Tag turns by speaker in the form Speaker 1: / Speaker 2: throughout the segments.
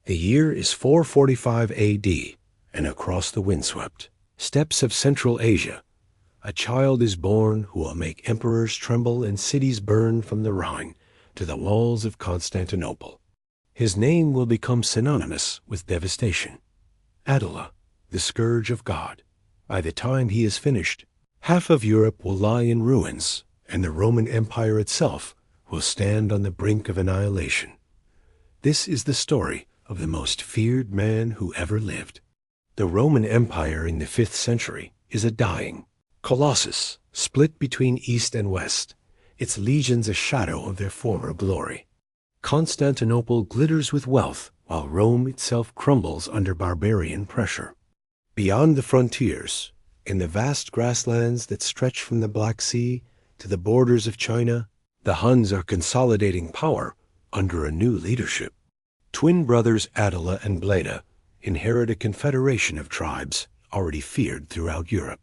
Speaker 1: The year is 445 AD, and across the windswept steppes of Central Asia, a child is born who will make emperors tremble and cities burn from the Rhine to the walls of Constantinople. His name will become synonymous with devastation. Attila, the Scourge of God. By the time he is finished, half of Europe will lie in ruins, and the Roman Empire itself will stand on the brink of annihilation. This is the story of the most feared man who ever lived. The Roman Empire in the 5th century is a dying colossus, split between east and west, its legions a shadow of their former glory. Constantinople glitters with wealth, while Rome itself crumbles under barbarian pressure. Beyond the frontiers, in the vast grasslands that stretch from the Black Sea to the borders of China, the Huns are consolidating power under a new leadership. Twin brothers Attila and Bleda inherit a confederation of tribes already feared throughout Europe.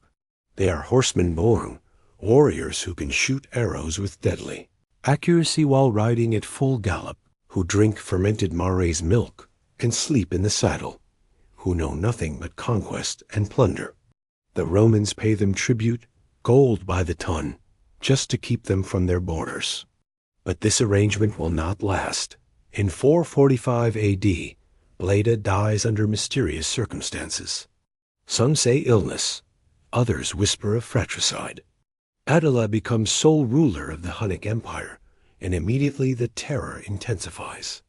Speaker 1: They are horsemen born, warriors who can shoot arrows with deadly accuracy while riding at full gallop, who drink fermented mare's milk and sleep in the saddle, who know nothing but conquest and plunder. The Romans pay them tribute, gold by the ton, just to keep them from their borders. But this arrangement will not last. In 445 AD, Bleda dies under mysterious circumstances. Some say illness, others whisper of fratricide. Attila becomes sole ruler of the Hunnic Empire, and immediately the terror intensifies.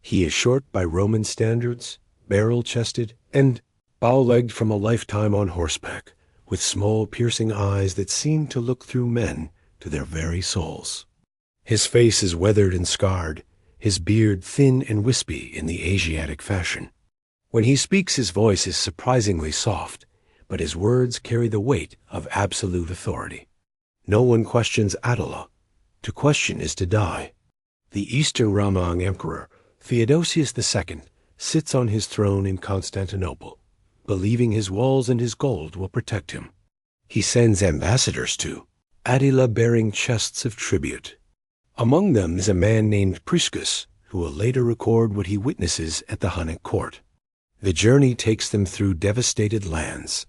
Speaker 1: He is short by Roman standards, barrel-chested, and bow-legged from a lifetime on horseback, with small piercing eyes that seem to look through men to their very souls. His face is weathered and scarred, his beard thin and wispy in the Asiatic fashion. When he speaks, his voice is surprisingly soft, but his words carry the weight of absolute authority. No one questions Attila. To question is to die. The Eastern Roman Emperor, Theodosius II, sits on his throne in Constantinople, believing his walls and his gold will protect him. He sends ambassadors to Attila bearing chests of tribute. Among them is a man named Priscus, who will later record what he witnesses at the Hunnic court. The journey takes them through devastated lands,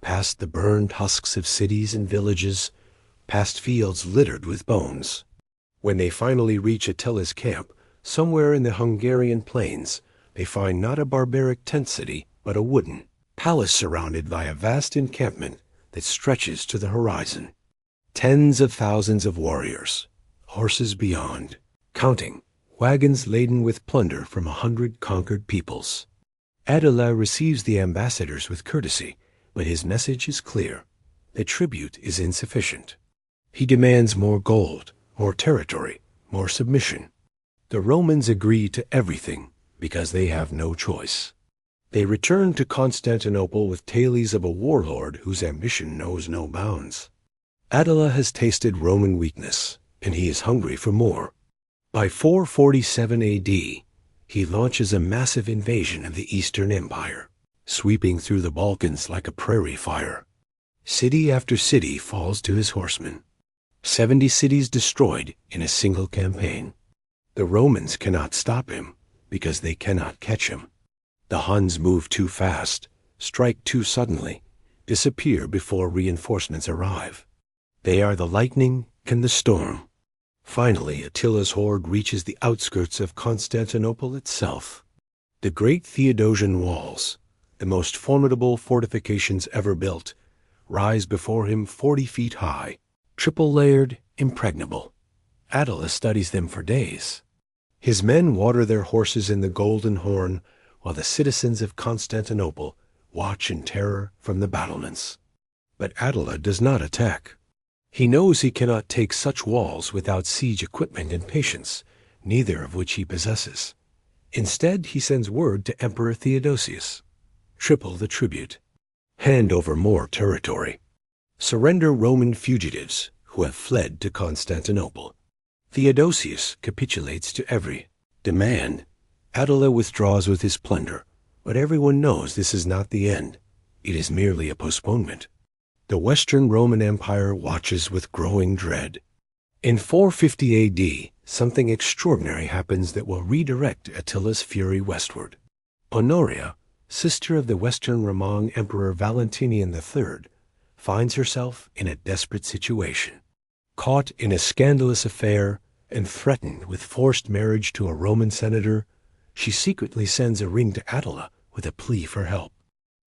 Speaker 1: past the burned husks of cities and villages, past fields littered with bones. When they finally reach Attila's camp, somewhere in the Hungarian plains, they find not a barbaric tent city, but a wooden palace surrounded by a vast encampment that stretches to the horizon. Tens of thousands of warriors, horses beyond, counting, wagons laden with plunder from 100 conquered peoples. Attila receives the ambassadors with courtesy, but his message is clear. The tribute is insufficient. He demands more gold, more territory, more submission. The Romans agree to everything because they have no choice. They return to Constantinople with tales of a warlord whose ambition knows no bounds. Attila has tasted Roman weakness, and he is hungry for more. By 447 AD, he launches a massive invasion of the Eastern Empire, sweeping through the Balkans like a prairie fire. City after city falls to his horsemen. 70 cities destroyed in a single campaign. The Romans cannot stop him because they cannot catch him. The Huns move too fast, strike too suddenly, disappear before reinforcements arrive. They are the lightning and the storm. Finally, Attila's horde reaches the outskirts of Constantinople itself. The great Theodosian walls, the most formidable fortifications ever built, rise before him 40 feet high, triple-layered, impregnable. Attila studies them for days. His men water their horses in the Golden Horn, while the citizens of Constantinople watch in terror from the battlements. But Attila does not attack. He knows he cannot take such walls without siege equipment and patience, neither of which he possesses. Instead, he sends word to Emperor Theodosius. Triple the tribute. Hand over more territory. Surrender Roman fugitives who have fled to Constantinople. Theodosius capitulates to every demand. Attila withdraws with his plunder, but everyone knows this is not the end. It is merely a postponement. The Western Roman Empire watches with growing dread. In 450 AD, something extraordinary happens that will redirect Attila's fury westward. Honoria, sister of the Western Roman Emperor Valentinian III, finds herself in a desperate situation. Caught in a scandalous affair and threatened with forced marriage to a Roman senator, she secretly sends a ring to Attila with a plea for help.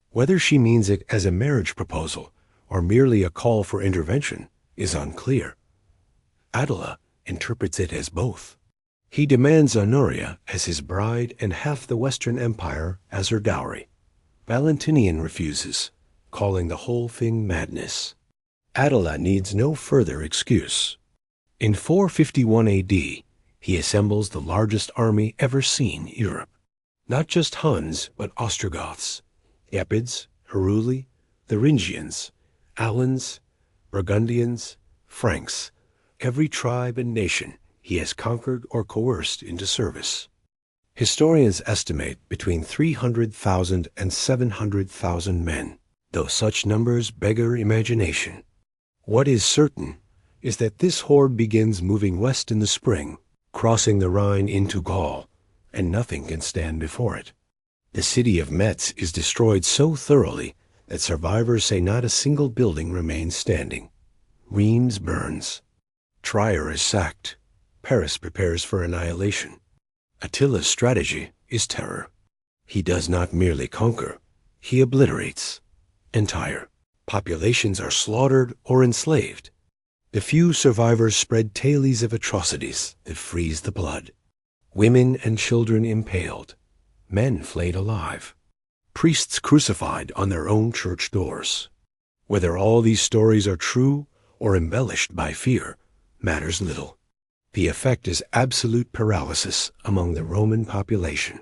Speaker 1: Whether she means it as a marriage proposal or merely a call for intervention is unclear. Attila interprets it as both. He demands Honoria as his bride and half the Western Empire as her dowry. Valentinian refuses, calling the whole thing madness. Attila needs no further excuse. In 451 AD, he assembles the largest army ever seen in Europe. Not just Huns, but Ostrogoths, Epids, Heruli, Thuringians, Alans, Burgundians, Franks, every tribe and nation he has conquered or coerced into service. Historians estimate between 300,000 and 700,000 men, though such numbers beggar imagination. What is certain is that this horde begins moving west in the spring, crossing the Rhine into Gaul, and nothing can stand before it. The city of Metz is destroyed so thoroughly that survivors say not a single building remains standing. Reims burns. Trier is sacked. Paris prepares for annihilation. Attila's strategy is terror. He does not merely conquer, he obliterates. Entire populations are slaughtered or enslaved. The few survivors spread tales of atrocities that freeze the blood. Women and children impaled, men flayed alive, priests crucified on their own church doors. Whether all these stories are true or embellished by fear matters little. The effect is absolute paralysis among the Roman population.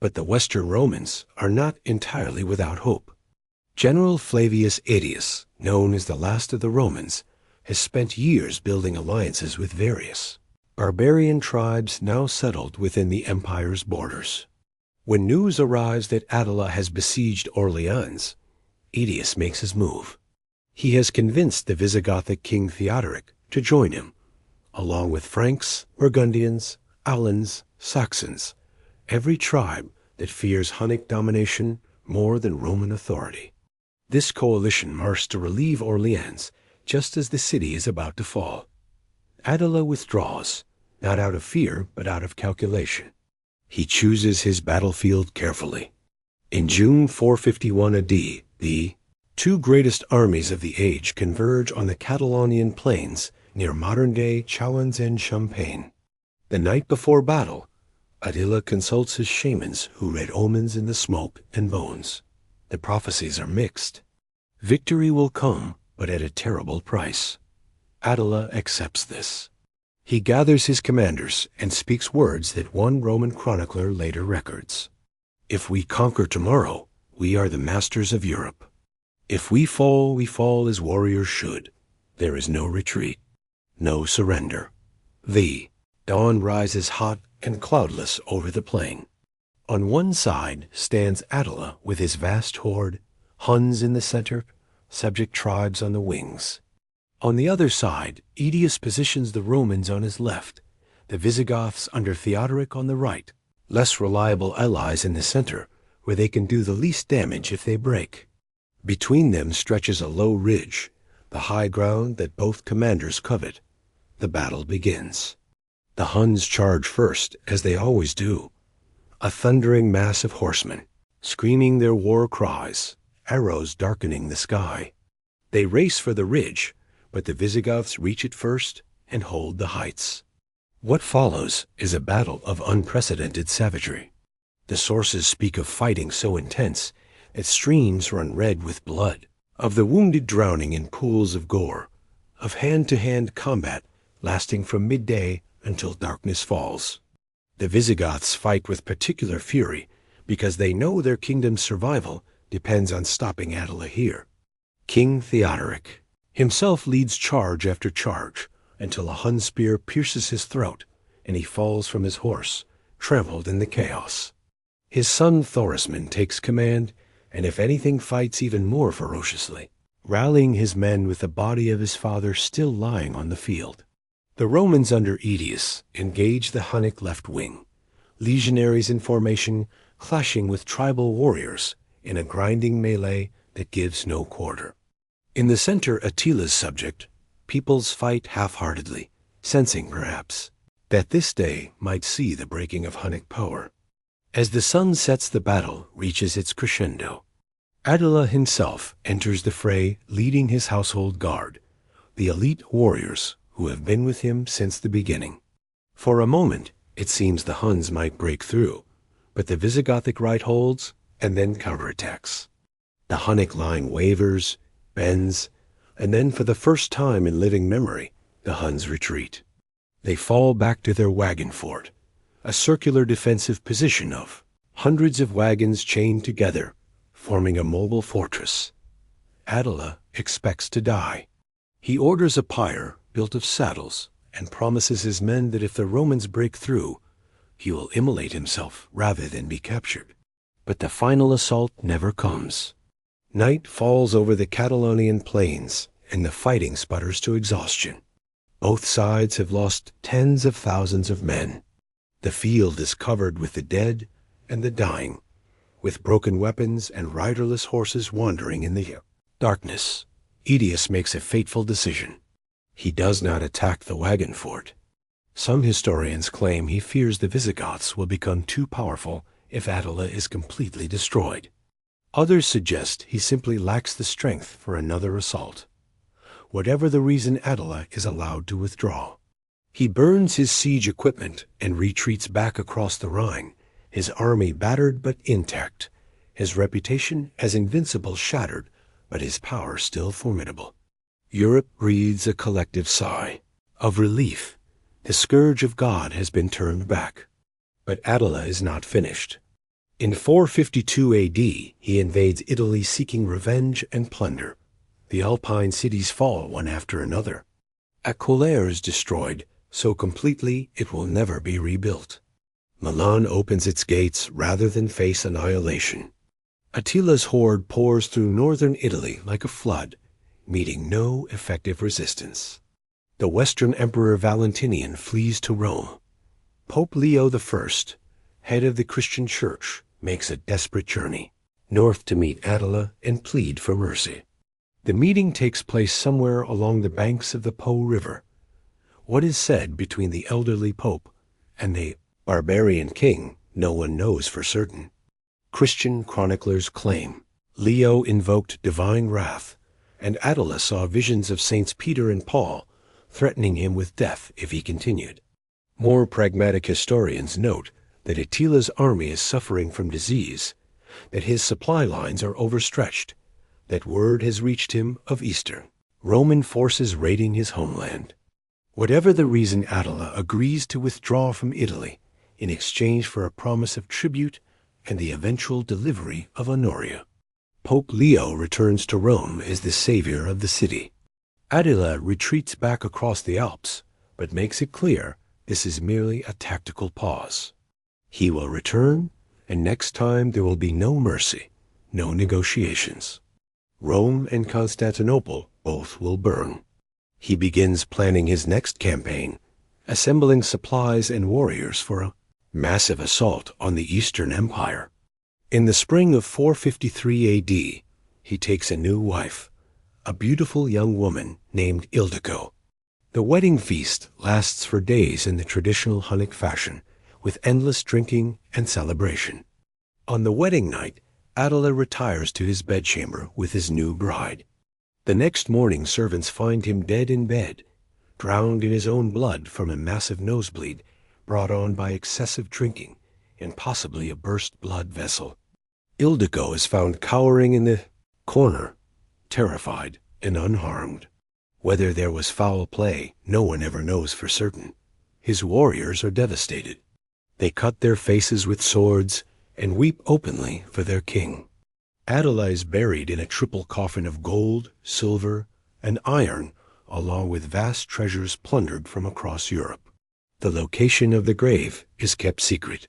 Speaker 1: But the Western Romans are not entirely without hope. General Flavius Aetius, known as the last of the Romans, has spent years building alliances with various barbarian tribes now settled within the empire's borders. When news arrives that Attila has besieged Orleans, Aetius makes his move. He has convinced the Visigothic king Theodoric to join him, along with Franks, Burgundians, Alans, Saxons, every tribe that fears Hunnic domination more than Roman authority. This coalition marches to relieve Orleans just as the city is about to fall. Attila withdraws, not out of fear, but out of calculation. He chooses his battlefield carefully. In June 451 AD, the two greatest armies of the age converge on the Catalaunian Plains near modern-day Chalons and Champagne. The night before battle, Attila consults his shamans who read omens in the smoke and bones. The prophecies are mixed. Victory will come, but at a terrible price. Attila accepts this. He gathers his commanders and speaks words that one Roman chronicler later records. If we conquer tomorrow, we are the masters of Europe. If we fall as warriors should. There is no retreat, no surrender. The dawn rises hot and cloudless over the plain. On one side stands Attila with his vast horde, Huns in the center, subject tribes on the wings. On the other side, Aetius positions the Romans on his left, the Visigoths under Theodoric on the right, less reliable allies in the center, where they can do the least damage if they break. Between them stretches a low ridge, the high ground that both commanders covet. The battle begins. The Huns charge first, as they always do. A thundering mass of horsemen, screaming their war cries, arrows darkening the sky. They race for the ridge, but the Visigoths reach it first and hold the heights. What follows is a battle of unprecedented savagery. The sources speak of fighting so intense that streams run red with blood, of the wounded drowning in pools of gore, of hand-to-hand combat lasting from midday until darkness falls. The Visigoths fight with particular fury because they know their kingdom's survival depends on stopping Attila here. King Theodoric himself leads charge after charge until a Hun spear pierces his throat and he falls from his horse, trampled in the chaos. His son Thorismund takes command, and if anything fights even more ferociously, rallying his men with the body of his father still lying on the field. The Romans under Aetius engage the Hunnic left wing, legionaries in formation clashing with tribal warriors in a grinding melee that gives no quarter. In the center, Attila's subject, peoples fight half-heartedly, sensing, perhaps, that this day might see the breaking of Hunnic power. As the sun sets, the battle reaches its crescendo. Attila himself enters the fray, leading his household guard, the elite warriors who have been with him since the beginning. For a moment, it seems the Huns might break through, but the Visigothic right holds and then counterattacks. The Hunnic line wavers, bends, and then for the first time in living memory, the Huns retreat. They fall back to their wagon fort, a circular defensive position of hundreds of wagons chained together, forming a mobile fortress. Attila expects to die. He orders a pyre built of saddles and promises his men that if the Romans break through, he will immolate himself rather than be captured. But the final assault never comes. Night falls over the Catalaunian Plains, and the fighting sputters to exhaustion. Both sides have lost tens of thousands of men. The field is covered with the dead and the dying, with broken weapons and riderless horses wandering in the darkness. Aetius makes a fateful decision. He does not attack the wagon fort. Some historians claim he fears the Visigoths will become too powerful if Attila is completely destroyed. Others suggest he simply lacks the strength for another assault. Whatever the reason, Attila is allowed to withdraw. He burns his siege equipment and retreats back across the Rhine, his army battered but intact, his reputation as invincible shattered, but his power still formidable. Europe breathes a collective sigh of relief. The scourge of God has been turned back. But Attila is not finished. In 452 A.D., he invades Italy seeking revenge and plunder. The Alpine cities fall one after another. Aquileia is destroyed so completely it will never be rebuilt. Milan opens its gates rather than face annihilation. Attila's horde pours through northern Italy like a flood, meeting no effective resistance. The Western Emperor Valentinian flees to Rome. Pope Leo I, head of the Christian Church, makes a desperate journey north to meet Attila and plead for mercy. The meeting takes place somewhere along the banks of the Po River. What is said between the elderly pope and the barbarian king, no one knows for certain. Christian chroniclers claim Leo invoked divine wrath, and Attila saw visions of Saints Peter and Paul threatening him with death if he continued. More pragmatic historians note that Attila's army is suffering from disease, that his supply lines are overstretched, that word has reached him of Easter, Roman forces raiding his homeland. Whatever the reason, Attila agrees to withdraw from Italy in exchange for a promise of tribute and the eventual delivery of Honoria. Pope Leo returns to Rome as the savior of the city. Attila retreats back across the Alps, but makes it clear this is merely a tactical pause. He will return, and next time there will be no mercy, no negotiations. Rome and Constantinople both will burn. He begins planning his next campaign, assembling supplies and warriors for a massive assault on the Eastern Empire. In the spring of 453 A.D., he takes a new wife, a beautiful young woman named Ildiko. The wedding feast lasts for days in the traditional Hunnic fashion, with endless drinking and celebration. On the wedding night, Attila retires to his bedchamber with his new bride. The next morning, servants find him dead in bed, drowned in his own blood from a massive nosebleed brought on by excessive drinking and possibly a burst blood vessel. Ildiko is found cowering in the corner, terrified and unharmed. Whether there was foul play, no one ever knows for certain. His warriors are devastated. They cut their faces with swords and weep openly for their king. Attila is buried in a triple coffin of gold, silver, and iron, along with vast treasures plundered from across Europe. The location of the grave is kept secret.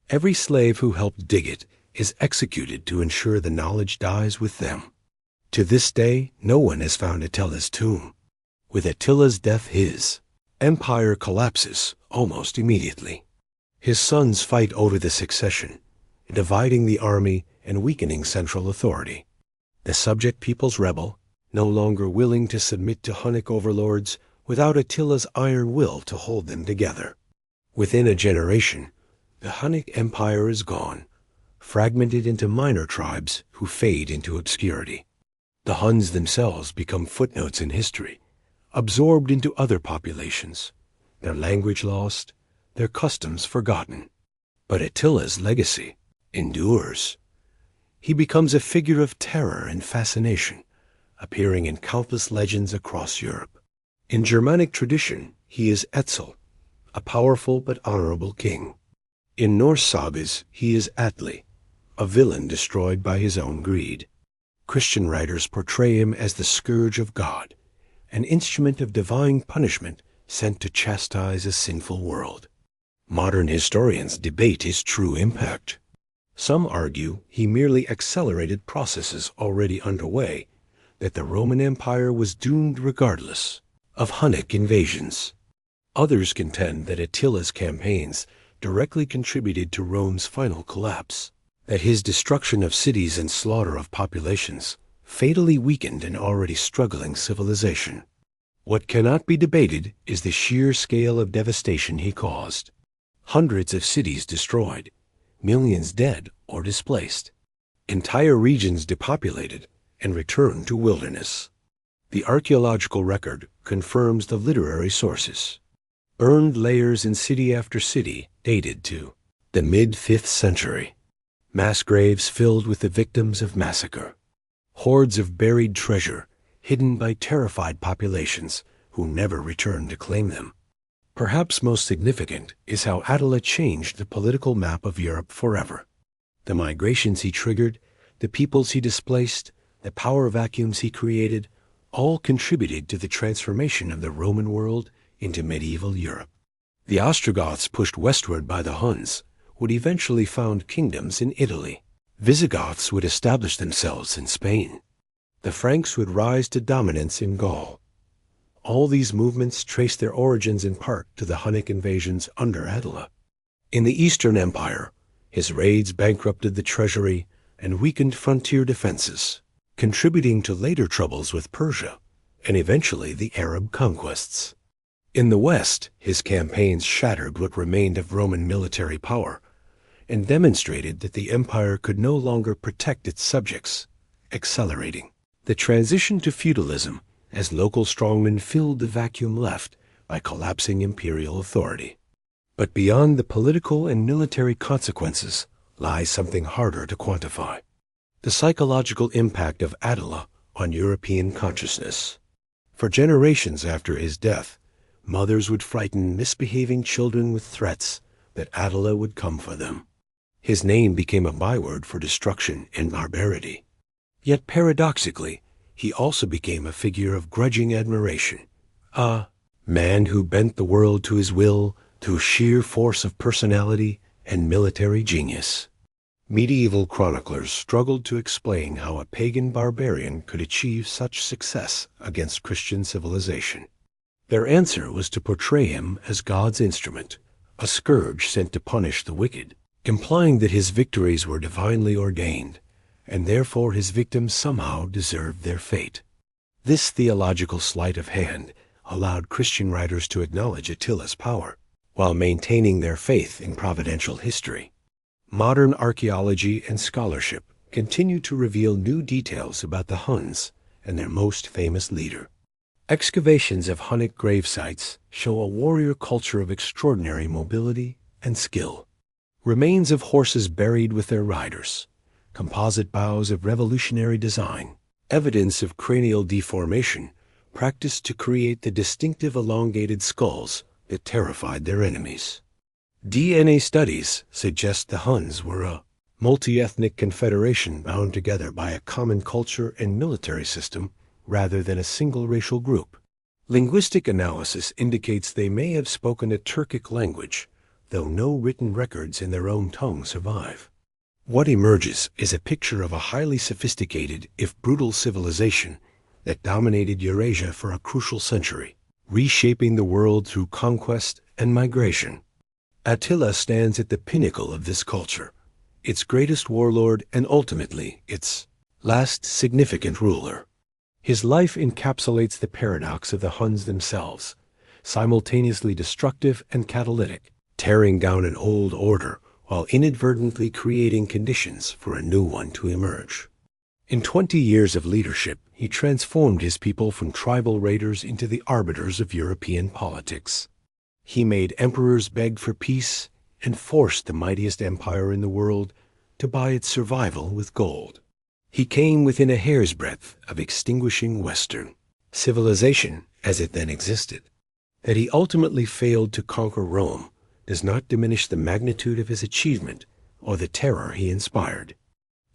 Speaker 1: Every slave who helped dig it is executed to ensure the knowledge dies with them. To this day, no one has found Attila's tomb. With Attila's death, his empire collapses almost immediately. His sons fight over the succession, dividing the army and weakening central authority. The subject peoples rebel, no longer willing to submit to Hunnic overlords without Attila's iron will to hold them together. Within a generation, the Hunnic Empire is gone, fragmented into minor tribes who fade into obscurity. The Huns themselves become footnotes in history, absorbed into other populations, their language lost, their customs forgotten. But Attila's legacy endures. He becomes a figure of terror and fascination, appearing in countless legends across Europe. In Germanic tradition, he is Etzel, a powerful but honorable king. In Norse sagas, he is Atli, a villain destroyed by his own greed. Christian writers portray him as the scourge of God, an instrument of divine punishment sent to chastise a sinful world. Modern historians debate his true impact. Some argue he merely accelerated processes already underway, that the Roman Empire was doomed regardless of Hunnic invasions. Others contend that Attila's campaigns directly contributed to Rome's final collapse, that his destruction of cities and slaughter of populations fatally weakened an already struggling civilization. What cannot be debated is the sheer scale of devastation he caused. Hundreds of cities destroyed, millions dead or displaced, entire regions depopulated and returned to wilderness. The archaeological record confirms the literary sources. Burned layers in city after city dated to the mid-5th century. Mass graves filled with the victims of massacre. Hordes of buried treasure hidden by terrified populations who never returned to claim them. Perhaps most significant is how Attila changed the political map of Europe forever. The migrations he triggered, the peoples he displaced, the power vacuums he created, all contributed to the transformation of the Roman world into medieval Europe. The Ostrogoths, pushed westward by the Huns, would eventually found kingdoms in Italy. Visigoths would establish themselves in Spain. The Franks would rise to dominance in Gaul. All these movements trace their origins in part to the Hunnic invasions under Attila. In the Eastern Empire, his raids bankrupted the treasury and weakened frontier defenses, contributing to later troubles with Persia and eventually the Arab conquests. In the West, his campaigns shattered what remained of Roman military power and demonstrated that the empire could no longer protect its subjects, accelerating the transition to feudalism as local strongmen filled the vacuum left by collapsing imperial authority. But beyond the political and military consequences lies something harder to quantify: the psychological impact of Attila on European consciousness. For generations after his death, mothers would frighten misbehaving children with threats that Attila would come for them. His name became a byword for destruction and barbarity. Yet paradoxically, he also became a figure of grudging admiration, a man who bent the world to his will through sheer force of personality and military genius. Medieval chroniclers struggled to explain how a pagan barbarian could achieve such success against Christian civilization. Their answer was to portray him as God's instrument, a scourge sent to punish the wicked, implying that his victories were divinely ordained, and therefore his victims somehow deserved their fate. This theological sleight of hand allowed Christian writers to acknowledge Attila's power, while maintaining their faith in providential history. Modern archaeology and scholarship continue to reveal new details about the Huns and their most famous leader. Excavations of Hunnic grave sites show a warrior culture of extraordinary mobility and skill. Remains of horses buried with their riders, composite bows of revolutionary design, evidence of cranial deformation practiced to create the distinctive elongated skulls that terrified their enemies. DNA studies suggest the Huns were a multi-ethnic confederation bound together by a common culture and military system rather than a single racial group. Linguistic analysis indicates they may have spoken a Turkic language, though no written records in their own tongue survive. What emerges is a picture of a highly sophisticated, if brutal, civilization that dominated Eurasia for a crucial century, reshaping the world through conquest and migration. Attila stands at the pinnacle of this culture, its greatest warlord, and ultimately its last significant ruler. His life encapsulates the paradox of the Huns themselves, simultaneously destructive and catalytic, tearing down an old order while inadvertently creating conditions for a new one to emerge. In 20 years of leadership, he transformed his people from tribal raiders into the arbiters of European politics. He made emperors beg for peace and forced the mightiest empire in the world to buy its survival with gold. He came within a hair's breadth of extinguishing Western civilization as it then existed. That he ultimately failed to conquer Rome does not diminish the magnitude of his achievement or the terror he inspired.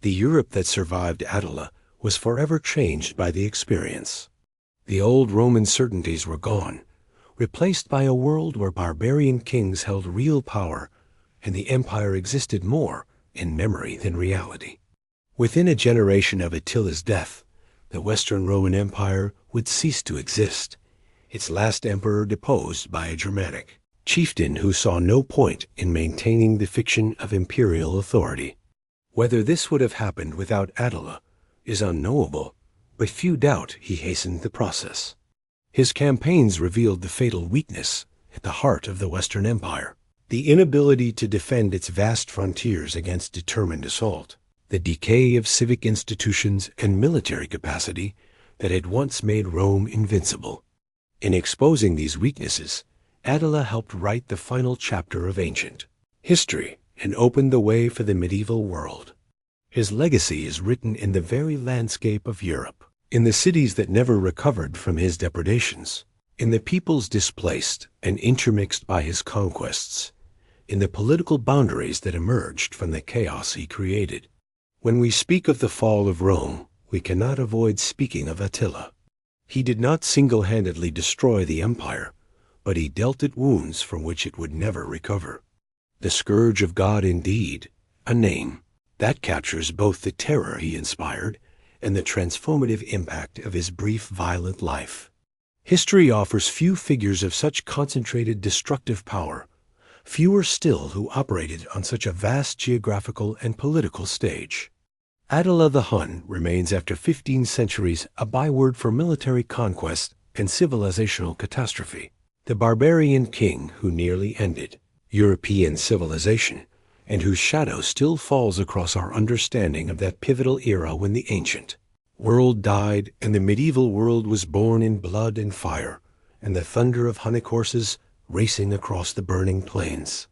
Speaker 1: The Europe that survived Attila was forever changed by the experience. The old Roman certainties were gone, replaced by a world where barbarian kings held real power and the empire existed more in memory than reality. Within a generation of Attila's death, the Western Roman Empire would cease to exist, its last emperor deposed by a Germanic chieftain who saw no point in maintaining the fiction of imperial authority. Whether this would have happened without Attila is unknowable, but few doubt he hastened the process. His campaigns revealed the fatal weakness at the heart of the Western Empire, the inability to defend its vast frontiers against determined assault, the decay of civic institutions and military capacity that had once made Rome invincible. In exposing these weaknesses, Attila helped write the final chapter of ancient history and opened the way for the medieval world. His legacy is written in the very landscape of Europe, in the cities that never recovered from his depredations, in the peoples displaced and intermixed by his conquests, in the political boundaries that emerged from the chaos he created. When we speak of the fall of Rome, we cannot avoid speaking of Attila. He did not single-handedly destroy the empire, but he dealt it wounds from which it would never recover. The Scourge of God indeed, a name that captures both the terror he inspired and the transformative impact of his brief violent life. History offers few figures of such concentrated destructive power, fewer still who operated on such a vast geographical and political stage. Attila the Hun remains after 15 centuries a byword for military conquest and civilizational catastrophe, the barbarian king who nearly ended European civilization and whose shadow still falls across our understanding of that pivotal era when the ancient world died and the medieval world was born in blood and fire and the thunder of Hunnic horses racing across the burning plains.